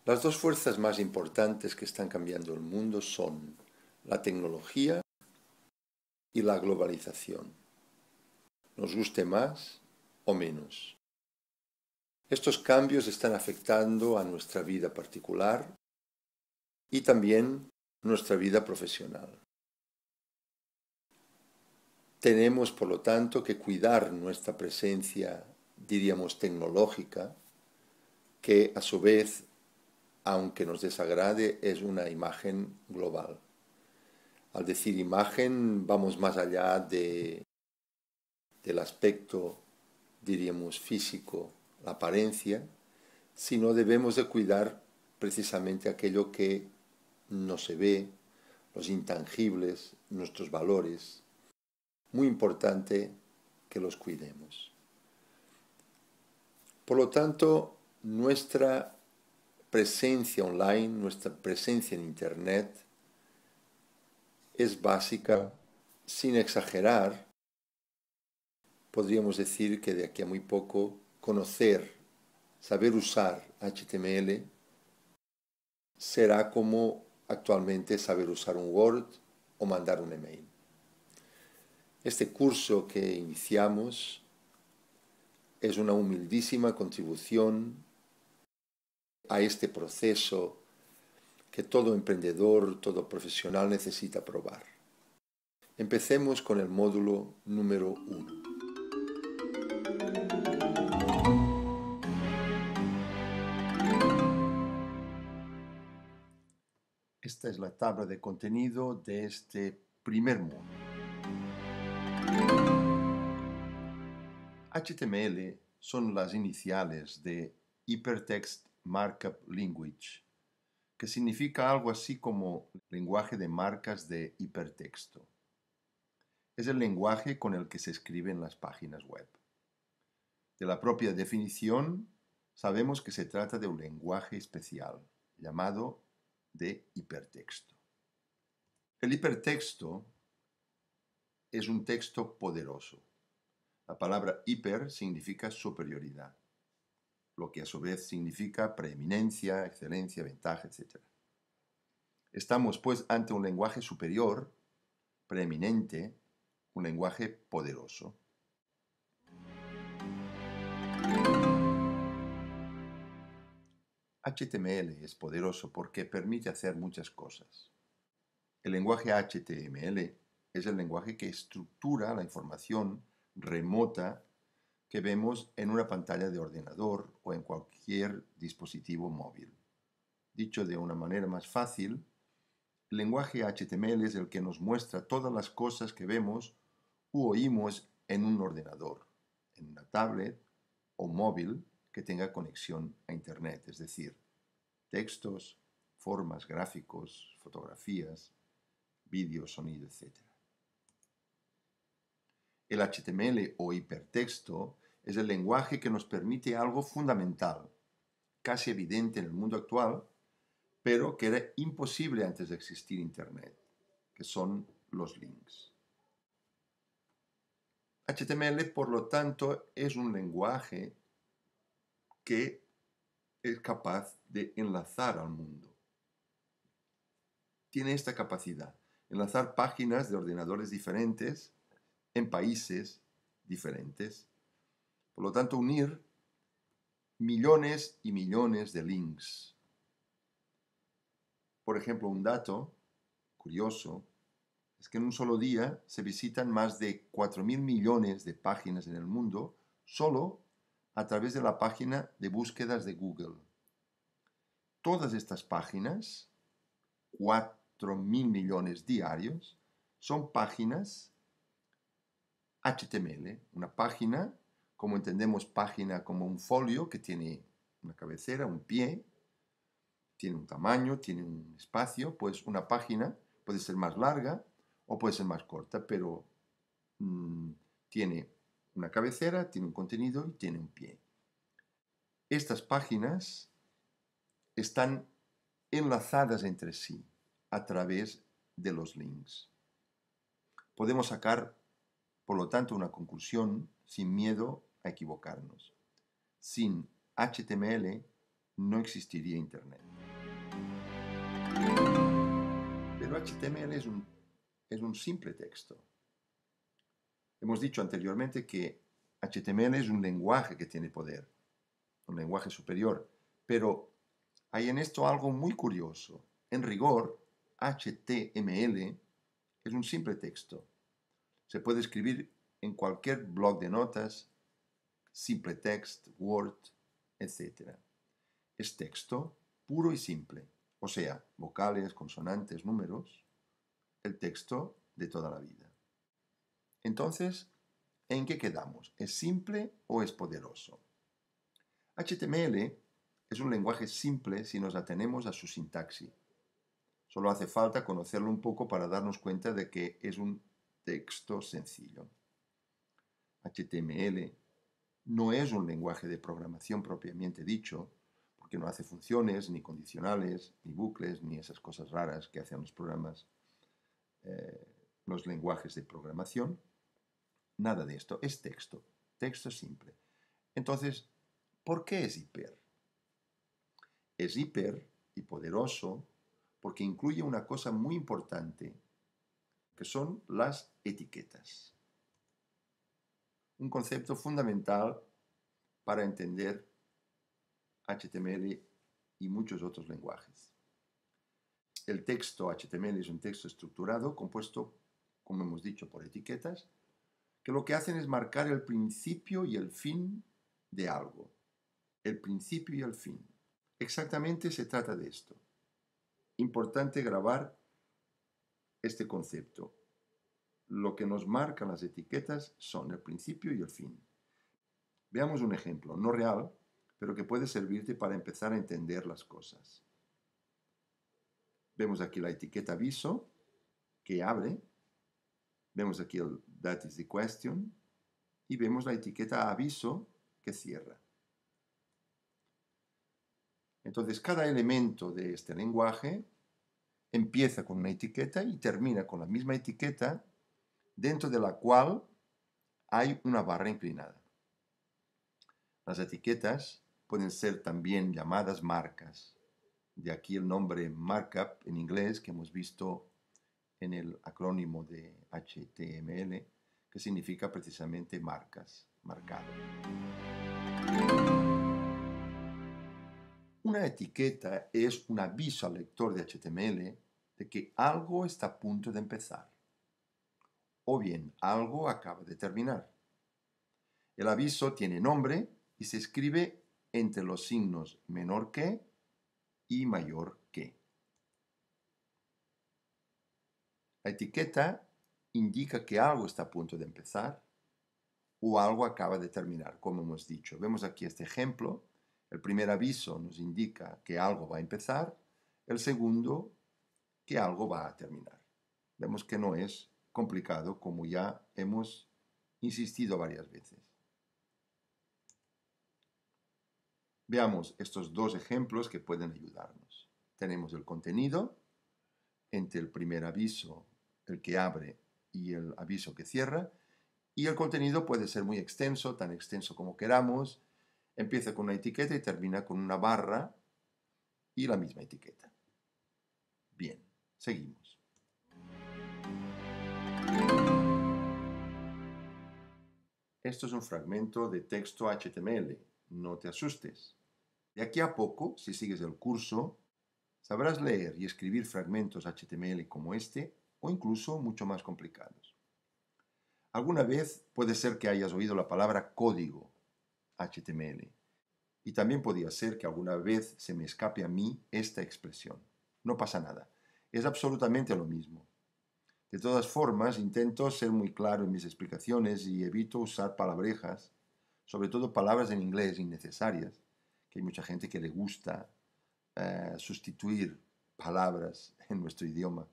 Las dos fuerzas más importantes que están cambiando el mundo son la tecnología y la globalización, nos guste más o menos. Estos cambios están afectando a nuestra vida particular y también nuestra vida profesional. Tenemos, por lo tanto, que cuidar nuestra presencia, diríamos, tecnológica, que a su vez, aunque nos desagrade, es una imagen global. Al decir imagen, vamos más allá del aspecto, diríamos, físico, la apariencia, sino debemos de cuidar precisamente aquello que no se ve, los intangibles, nuestros valores. Muy importante que los cuidemos. Por lo tanto, nuestra presencia online, nuestra presencia en Internet es básica, sin exagerar. Podríamos decir que de aquí a muy poco conocer, saber usar HTML será como actualmente saber usar un Word o mandar un email. Este curso que iniciamos es una humildísima contribución a este proceso que todo emprendedor, todo profesional necesita probar. Empecemos con el módulo número 1. Esta es la tabla de contenido de este primer módulo. HTML son las iniciales de Hypertext Markup Language, que significa algo así como lenguaje de marcas de hipertexto. Es el lenguaje con el que se escriben las páginas web. De la propia definición, sabemos que se trata de un lenguaje especial, llamado de hipertexto. El hipertexto es un texto poderoso. La palabra hiper significa superioridad, lo que a su vez significa preeminencia, excelencia, ventaja, etc. Estamos pues ante un lenguaje superior, preeminente, un lenguaje poderoso. HTML es poderoso porque permite hacer muchas cosas. El lenguaje HTML es el lenguaje que estructura la información remota que vemos en una pantalla de ordenador o en cualquier dispositivo móvil. Dicho de una manera más fácil, el lenguaje HTML es el que nos muestra todas las cosas que vemos u oímos en un ordenador, en una tablet o móvil que tenga conexión a Internet, es decir, textos, formas, gráficos, fotografías, vídeo, sonido, etc. El HTML o hipertexto es el lenguaje que nos permite algo fundamental, casi evidente en el mundo actual, pero que era imposible antes de existir Internet, que son los links. HTML, por lo tanto, es un lenguaje que es capaz de enlazar al mundo. Tiene esta capacidad, enlazar páginas de ordenadores diferentes en países diferentes. Por lo tanto, unir millones y millones de links. Por ejemplo, un dato curioso es que en un solo día se visitan más de 4.000 millones de páginas en el mundo solo a través de la página de búsquedas de Google. Todas estas páginas, 4.000 millones diarios, son páginas HTML, una página, como entendemos página como un folio que tiene una cabecera, un pie, tiene un tamaño, tiene un espacio, pues una página puede ser más larga o puede ser más corta, pero tiene una cabecera, tiene un contenido y tiene un pie. Estas páginas están enlazadas entre sí a través de los links. Podemos sacar, por lo tanto, una conclusión sin miedo a equivocarnos. Sin HTML no existiría Internet. Pero HTML es un simple texto. Hemos dicho anteriormente que HTML es un lenguaje que tiene poder, un lenguaje superior, pero hay en esto algo muy curioso. En rigor, HTML es un simple texto. Se puede escribir en cualquier blog de notas, simple text, Word, etc. Es texto puro y simple, o sea, vocales, consonantes, números, el texto de toda la vida. Entonces, ¿en qué quedamos? ¿Es simple o es poderoso? HTML es un lenguaje simple si nos atenemos a su sintaxis. Solo hace falta conocerlo un poco para darnos cuenta de que es un texto sencillo. HTML no es un lenguaje de programación propiamente dicho, porque no hace funciones, ni condicionales, ni bucles, ni esas cosas raras que hacen los programas, los lenguajes de programación. Nada de esto, es texto, texto simple. Entonces, ¿por qué es hiper? Es hiper y poderoso porque incluye una cosa muy importante, que son las etiquetas. Un concepto fundamental para entender HTML y muchos otros lenguajes. El texto HTML es un texto estructurado compuesto, como hemos dicho, por etiquetas, que lo que hacen es marcar el principio y el fin de algo. El principio y el fin. Exactamente se trata de esto. Importante grabar este concepto. Lo que nos marcan las etiquetas son el principio y el fin. Veamos un ejemplo, no real, pero que puede servirte para empezar a entender las cosas. Vemos aquí la etiqueta aviso, que abre. Vemos aquí el that is the question. Y vemos la etiqueta aviso, que cierra. Entonces, cada elemento de este lenguaje empieza con una etiqueta y termina con la misma etiqueta, dentro de la cual hay una barra inclinada. Las etiquetas pueden ser también llamadas marcas. De aquí el nombre markup en inglés que hemos visto en el acrónimo de HTML, que significa precisamente marcas, marcado. Una etiqueta es un aviso al lector de HTML de que algo está a punto de empezar, o bien algo acaba de terminar. El aviso tiene nombre y se escribe entre los signos menor que y mayor que. La etiqueta indica que algo está a punto de empezar o algo acaba de terminar, como hemos dicho. Vemos aquí este ejemplo. El primer aviso nos indica que algo va a empezar, el segundo que algo va a terminar. Vemos que no es complicado, como ya hemos insistido varias veces. Veamos estos dos ejemplos que pueden ayudarnos. Tenemos el contenido entre el primer aviso, el que abre, y el aviso que cierra. Y el contenido puede ser muy extenso, tan extenso como queramos. Empieza con una etiqueta y termina con una barra y la misma etiqueta. Bien, seguimos. Esto es un fragmento de texto HTML. No te asustes. De aquí a poco, si sigues el curso, sabrás leer y escribir fragmentos HTML como este o incluso mucho más complicados. Alguna vez puede ser que hayas oído la palabra código HTML y también podría ser que alguna vez se me escape a mí esta expresión. No pasa nada, es absolutamente lo mismo. De todas formas, intento ser muy claro en mis explicaciones y evito usar palabrejas, sobre todo palabras en inglés innecesarias, que hay mucha gente que le gusta sustituir palabras en nuestro idioma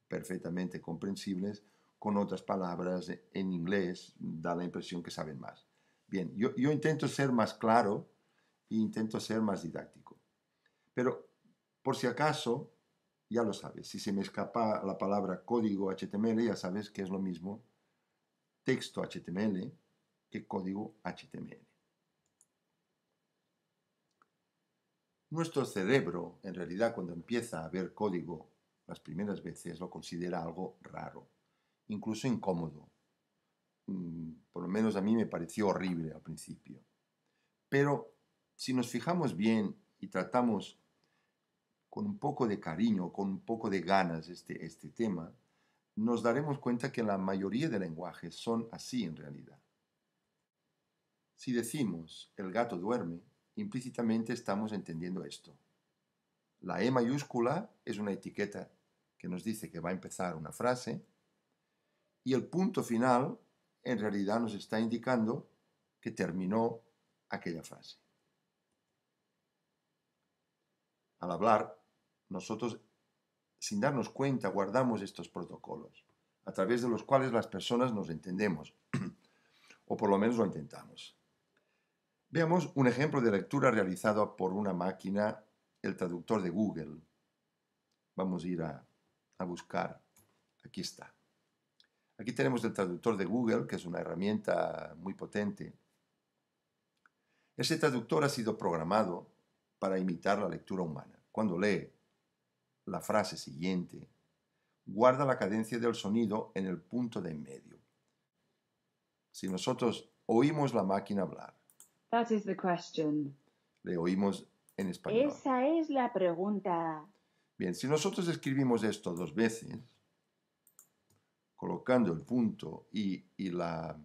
perfectamente comprensibles con otras palabras en inglés, da la impresión que saben más. Bien, yo intento ser más claro e intento ser más didáctico. Pero, por si acaso, ya lo sabes, si se me escapa la palabra código HTML, ya sabes que es lo mismo texto HTML que código HTML. Nuestro cerebro, en realidad, cuando empieza a ver código las primeras veces, lo considera algo raro, incluso incómodo. Por lo menos a mí me pareció horrible al principio. Pero si nos fijamos bien y tratamos con un poco de cariño, con un poco de ganas este tema, nos daremos cuenta que la mayoría de lenguajes son así en realidad. Si decimos el gato duerme, implícitamente estamos entendiendo esto. La E mayúscula es una etiqueta que nos dice que va a empezar una frase y el punto final en realidad nos está indicando que terminó aquella frase. Al hablar, nosotros, sin darnos cuenta, guardamos estos protocolos, a través de los cuales las personas nos entendemos, o por lo menos lo intentamos. Veamos un ejemplo de lectura realizado por una máquina, el traductor de Google. Vamos a ir a buscar. Aquí está. Aquí tenemos el traductor de Google, que es una herramienta muy potente. Ese traductor ha sido programado para imitar la lectura humana. Cuando lee la frase siguiente, guarda la cadencia del sonido en el punto de en medio. Si nosotros oímos la máquina hablar, That is the question. le oímos en español. Esa es la pregunta. Bien, si nosotros escribimos esto dos veces, colocando el punto y la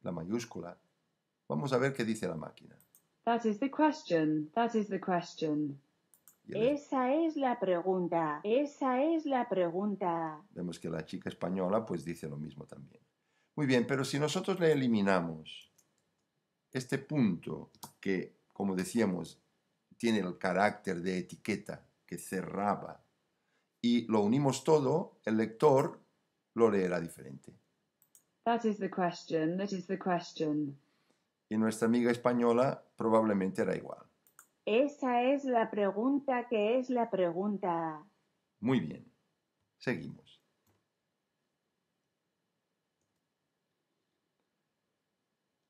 mayúscula, vamos a ver qué dice la máquina. That is the question. That is the question. Esa es la pregunta. Esa es la pregunta. Vemos que la chica española pues dice lo mismo también. Muy bien, pero si nosotros le eliminamos este punto que, como decíamos, tiene el carácter de etiqueta que cerraba y lo unimos todo, el lector lo leerá diferente. That is the question. That is the question. Y nuestra amiga española probablemente era igual. Esa es la pregunta que es la pregunta. Muy bien. Seguimos.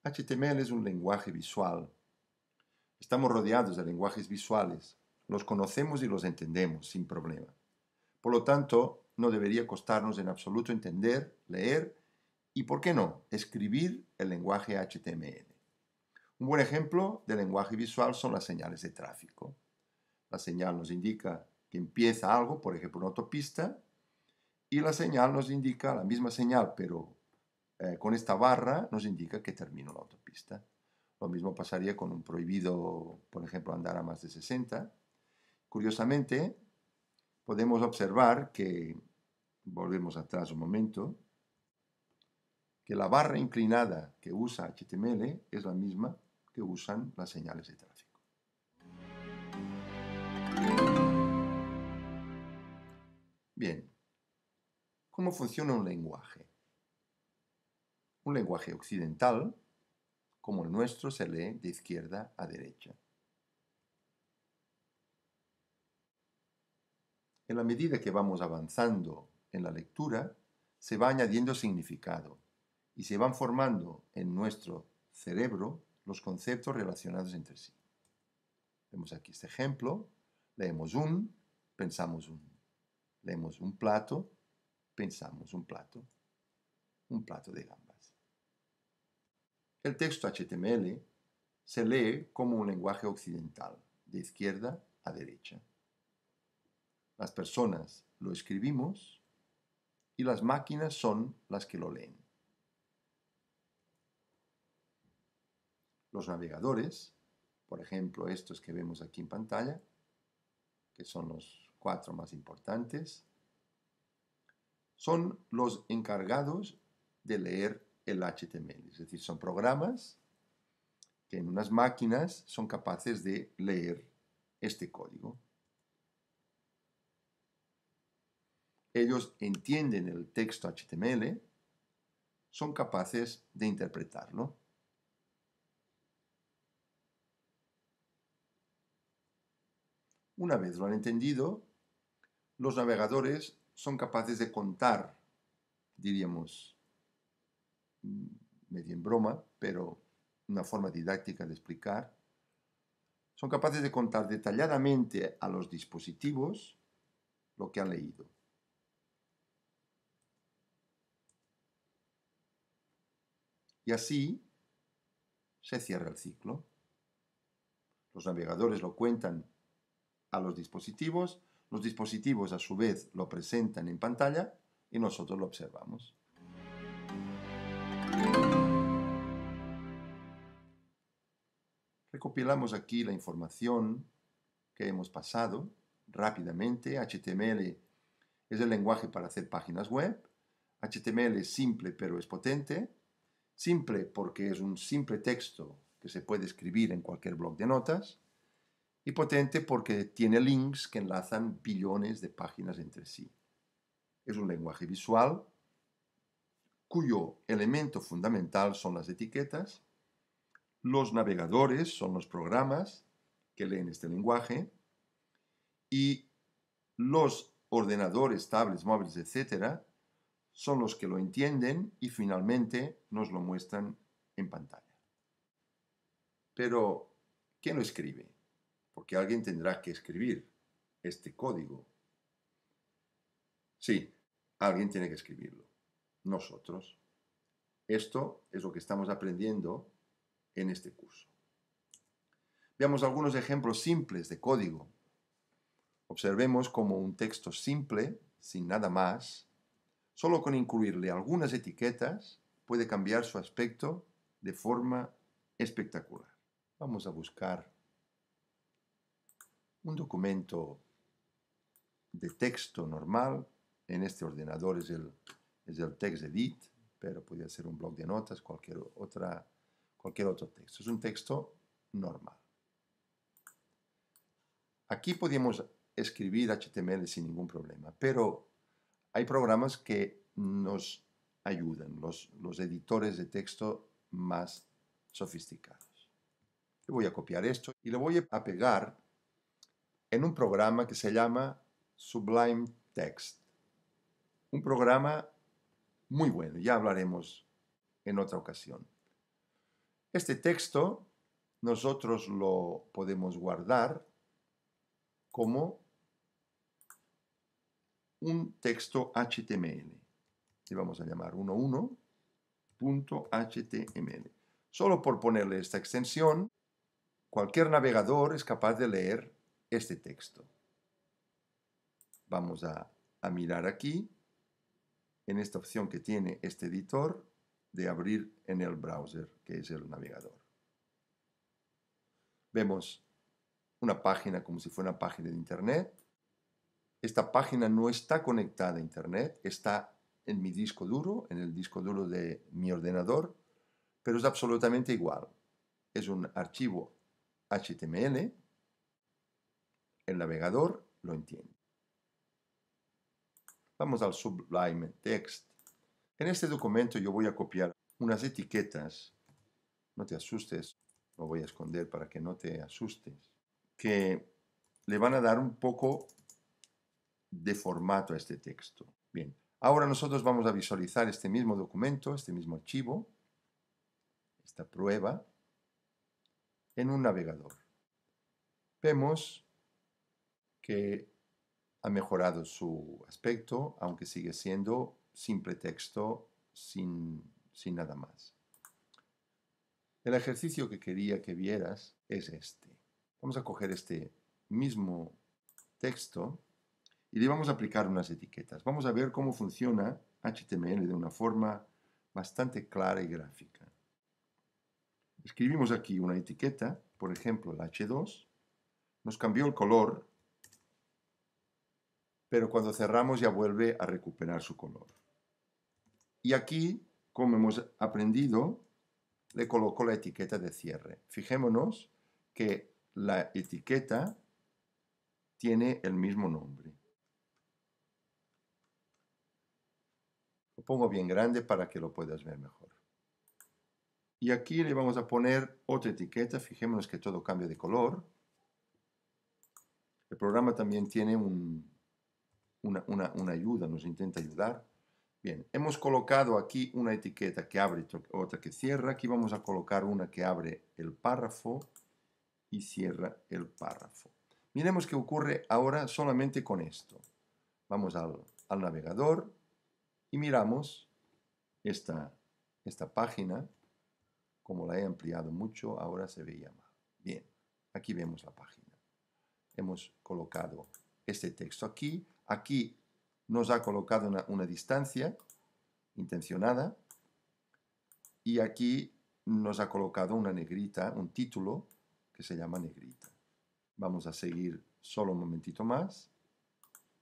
HTML es un lenguaje visual. Estamos rodeados de lenguajes visuales. Los conocemos y los entendemos sin problema. Por lo tanto, no debería costarnos en absoluto entender, leer y, ¿por qué no?, escribir el lenguaje HTML. Un buen ejemplo de lenguaje visual son las señales de tráfico. La señal nos indica que empieza algo, por ejemplo, una autopista, y la señal nos indica, la misma señal, pero con esta barra nos indica que termina la autopista. Lo mismo pasaría con un prohibido, por ejemplo, andar a más de 60. Curiosamente, podemos observar que, volvemos atrás un momento, que la barra inclinada que usa HTML es la misma que usan las señales de tráfico. Bien, ¿cómo funciona un lenguaje? Un lenguaje occidental, como el nuestro, se lee de izquierda a derecha. En la medida que vamos avanzando en la lectura, se va añadiendo significado y se van formando en nuestro cerebro los conceptos relacionados entre sí. Vemos aquí este ejemplo. Leemos un, pensamos un. Leemos un plato, pensamos un plato de gambas. El texto HTML se lee como un lenguaje occidental, de izquierda a derecha. Las personas lo escribimos y las máquinas son las que lo leen. Los navegadores, por ejemplo estos que vemos aquí en pantalla, que son los 4 más importantes, son los encargados de leer el HTML. Es decir, son programas que en unas máquinas son capaces de leer este código. Ellos entienden el texto HTML, son capaces de interpretarlo. Una vez lo han entendido, los navegadores son capaces de contar, diríamos, medio en broma, pero una forma didáctica de explicar, son capaces de contar detalladamente a los dispositivos lo que han leído. Y así se cierra el ciclo. Los navegadores lo cuentan a los dispositivos a su vez lo presentan en pantalla y nosotros lo observamos. Recopilamos aquí la información que hemos pasado rápidamente. HTML es el lenguaje para hacer páginas web. HTML es simple pero es potente. Simple porque es un simple texto que se puede escribir en cualquier blog de notas. Y potente porque tiene links que enlazan billones de páginas entre sí. Es un lenguaje visual cuyo elemento fundamental son las etiquetas. Los navegadores son los programas que leen este lenguaje y los ordenadores, tablets, móviles, etc. son los que lo entienden y finalmente nos lo muestran en pantalla. Pero, ¿quién lo escribe? Porque alguien tendrá que escribir este código. Sí, alguien tiene que escribirlo. Nosotros. Esto es lo que estamos aprendiendo en este curso. Veamos algunos ejemplos simples de código. Observemos cómo un texto simple, sin nada más, solo con incluirle algunas etiquetas, puede cambiar su aspecto de forma espectacular. Vamos a buscar un documento de texto normal. En este ordenador es el TextEdit, pero podría ser un blog de notas, cualquier otro texto. Es un texto normal. Aquí podemos escribir HTML sin ningún problema, pero hay programas que nos ayudan, los editores de texto más sofisticados. Yo voy a copiar esto y lo voy a pegar en un programa que se llama Sublime Text. Un programa muy bueno, ya hablaremos en otra ocasión. Este texto nosotros lo podemos guardar como un texto HTML. Le vamos a llamar 11.html. Solo por ponerle esta extensión, cualquier navegador es capaz de leer este texto. Vamos a mirar aquí, en esta opción que tiene este editor, de abrir en el browser, que es el navegador. Vemos una página como si fuera una página de Internet. Esta página no está conectada a Internet, está en mi disco duro, en el disco duro de mi ordenador, pero es absolutamente igual. Es un archivo HTML, el navegador lo entiende. Vamos al Sublime Text. En este documento yo voy a copiar unas etiquetas, no te asustes, lo voy a esconder para que no te asustes, que le van a dar un poco de formato a este texto. Bien, ahora nosotros vamos a visualizar este mismo documento, este mismo archivo, esta prueba, en un navegador. Vemos que ha mejorado su aspecto, aunque sigue siendo simple texto sin nada más. El ejercicio que quería que vieras es este. Vamos a coger este mismo texto y le vamos a aplicar unas etiquetas. Vamos a ver cómo funciona HTML de una forma bastante clara y gráfica. Escribimos aquí una etiqueta, por ejemplo el H2, nos cambió el color, pero cuando cerramos ya vuelve a recuperar su color. Y aquí, como hemos aprendido, le coloco la etiqueta de cierre. Fijémonos que la etiqueta tiene el mismo nombre. Lo pongo bien grande para que lo puedas ver mejor. Y aquí le vamos a poner otra etiqueta. Fijémonos que todo cambia de color. El programa también tiene una ayuda, nos intenta ayudar. Bien, hemos colocado aquí una etiqueta que abre y otra que cierra. Aquí vamos a colocar una que abre el párrafo y cierra el párrafo. Miremos qué ocurre ahora solamente con esto. Vamos al navegador y miramos esta página. Como la he ampliado mucho, ahora se veía mal. Bien, aquí vemos la página. Hemos colocado este texto aquí. Aquí nos ha colocado una distancia intencionada. Y aquí nos ha colocado una negrita, un título que se llama negrita. Vamos a seguir solo un momentito más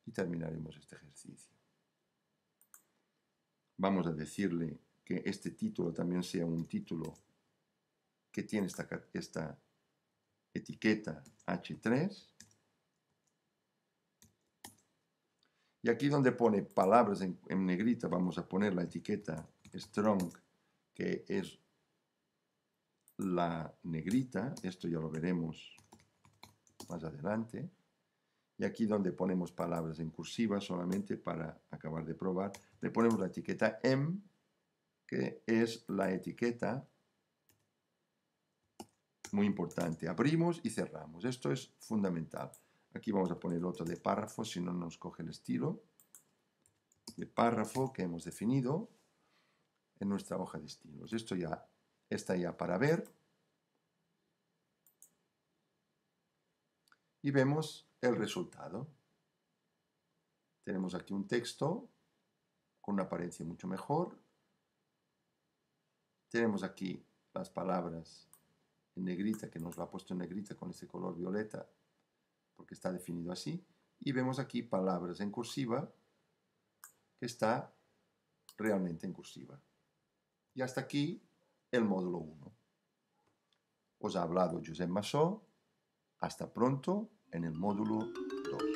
y terminaremos este ejercicio. Vamos a decirle que este título también sea un título que tiene esta etiqueta H3. Y aquí donde pone palabras en negrita vamos a poner la etiqueta strong, que es la negrita. Esto ya lo veremos más adelante. Y aquí donde ponemos palabras en cursiva, solamente para acabar de probar, le ponemos la etiqueta M, que es la etiqueta muy importante. Abrimos y cerramos. Esto es fundamental. Aquí vamos a poner otro de párrafo, si no nos coge el estilo de párrafo que hemos definido en nuestra hoja de estilos. Esto ya está ya para ver. Y vemos el resultado. Tenemos aquí un texto con una apariencia mucho mejor. Tenemos aquí las palabras en negrita, que nos lo ha puesto en negrita con este color violeta, porque está definido así. Y vemos aquí palabras en cursiva, que está realmente en cursiva. Y hasta aquí el módulo 1. Os ha hablado Josep Massó. Hasta pronto en el módulo 2.